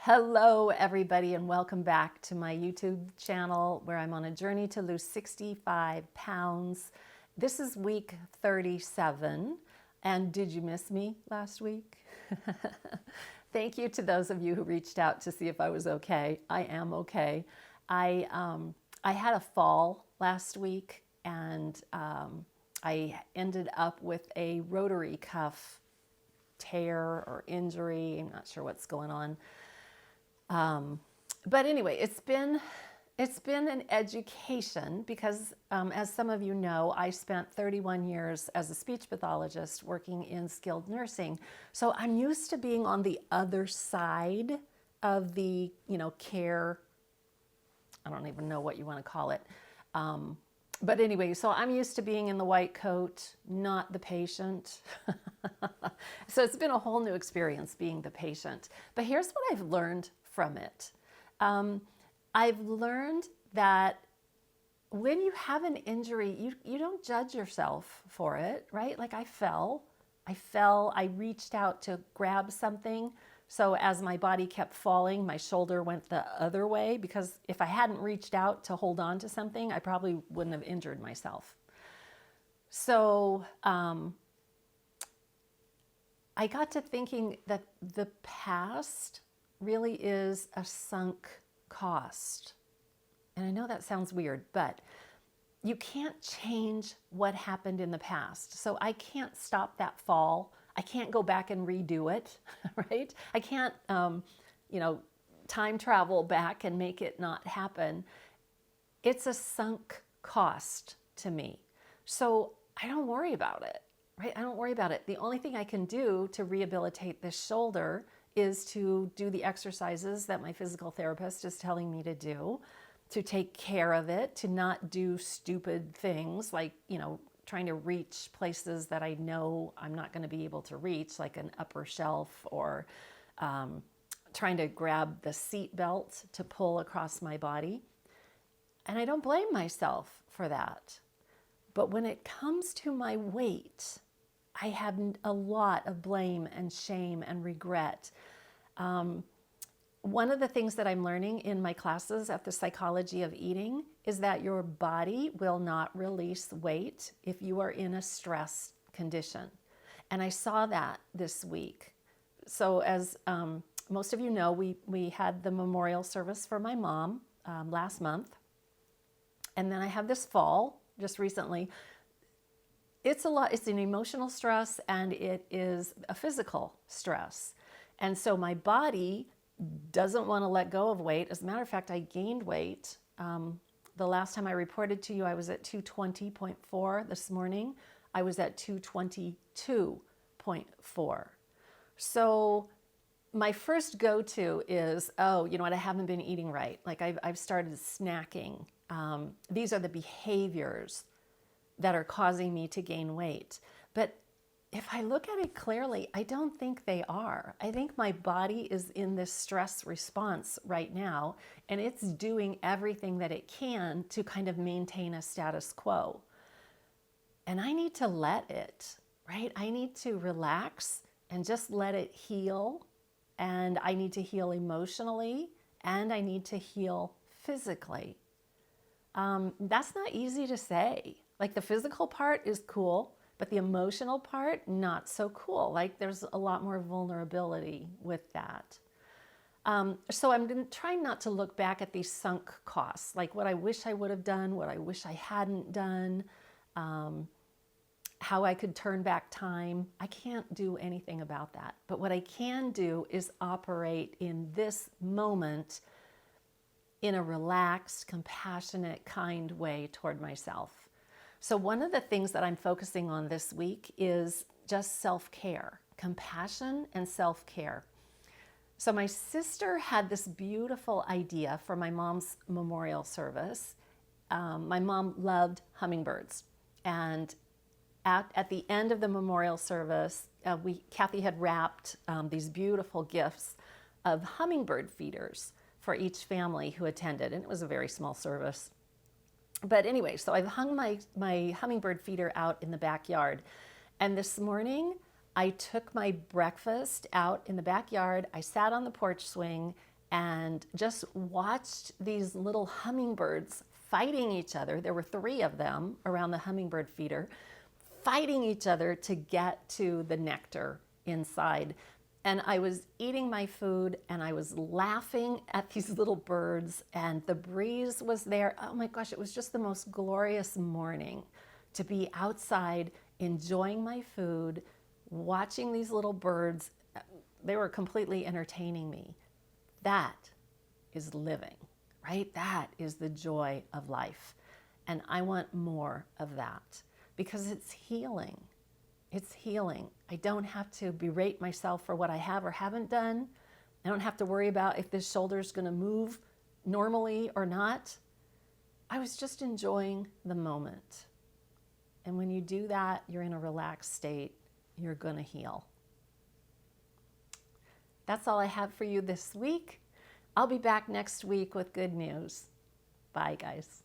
Hello, everybody, and welcome back to my YouTube channel where I'm on a journey to lose 65 pounds. This is week 37. And did you miss me last week? Thank you to those of you who reached out to see if I was okay. I am okay. I had a fall last week and I ended up with a rotary cuff tear or injury. I'm not sure what's going on. But anyway, it's been an education because, as some of you know, I spent 31 years as a speech pathologist working in skilled nursing. So I'm used to being on the other side of the, care. I don't even know what you want to call it. But anyway, so I'm used to being in the white coat, not the patient. So it's been a whole new experience being the patient. But here's what I've learned from it. I've learned that when you have an injury, you don't judge yourself for it, right? Like I fell, I reached out to grab something. So as my body kept falling, my shoulder went the other way because if I hadn't reached out to hold on to something, I probably wouldn't have injured myself. So I got to thinking that the past really is a sunk cost. And I know that sounds weird, but you can't change what happened in the past. So I can't stop that fall. I can't go back and redo it, right? I can't, time travel back and make it not happen. It's a sunk cost to me. So I don't worry about it, right? I don't worry about it. The only thing I can do to rehabilitate this shoulder is to do the exercises that my physical therapist is telling me to do, to take care of it, to not do stupid things like, trying to reach places that I know I'm not going to be able to reach, like an upper shelf, or trying to grab the seat belt to pull across my body. And I don't blame myself for that. But when it comes to my weight, I have a lot of blame and shame and regret. One of the things that I'm learning in my classes at the Psychology of Eating is that your body will not release weight if you are in a stress condition. And I saw that this week. So as most of you know, we had the memorial service for my mom last month. And then I have this fall just recently. It's a lot. It's an emotional stress and it is a physical stress. And so my body doesn't want to let go of weight. As a matter of fact, I gained weight. The last time I reported to you, I was at 220.4. This morning, I was at 222.4. So my first go-to is, oh, you know what, I haven't been eating right. Like I've started snacking. These are the behaviors that are causing me to gain weight. But if I look at it clearly, I don't think they are. I think my body is in this stress response right now, and it's doing everything that it can to kind of maintain a status quo. And I need to let it, right? I need to relax and just let it heal. And I need to heal emotionally, and I need to heal physically. That's not easy to say. Like the physical part is cool, but the emotional part, not so cool. Like there's a lot more vulnerability with that. So I'm trying not to look back at these sunk costs, like what I wish I would have done, what I wish I hadn't done, how I could turn back time. I can't do anything about that. But what I can do is operate in this moment in a relaxed, compassionate, kind way toward myself. So one of the things that I'm focusing on this week is just self-care, compassion and self-care. So my sister had this beautiful idea for my mom's memorial service. My mom loved hummingbirds. And at the end of the memorial service, Kathy had wrapped these beautiful gifts of hummingbird feeders for each family who attended. And it was a very small service. But anyway, so I've hung my hummingbird feeder out in the backyard. And this morning, I took my breakfast out in the backyard. I sat on the porch swing and just watched these little hummingbirds fighting each other. There were 3 of them around the hummingbird feeder, fighting each other to get to the nectar inside. And I was eating my food and I was laughing at these little birds, and the breeze was there. Oh my gosh, it was just the most glorious morning to be outside enjoying my food, watching these little birds. They were completely entertaining me. That is living, right? That is the joy of life. And I want more of that because it's healing. It's healing. I don't have to berate myself for what I have or haven't done. I don't have to worry about if this shoulder is going to move normally or not. I was just enjoying the moment. And when you do that, you're in a relaxed state. You're going to heal. That's all I have for you this week. I'll be back next week with good news. Bye, guys.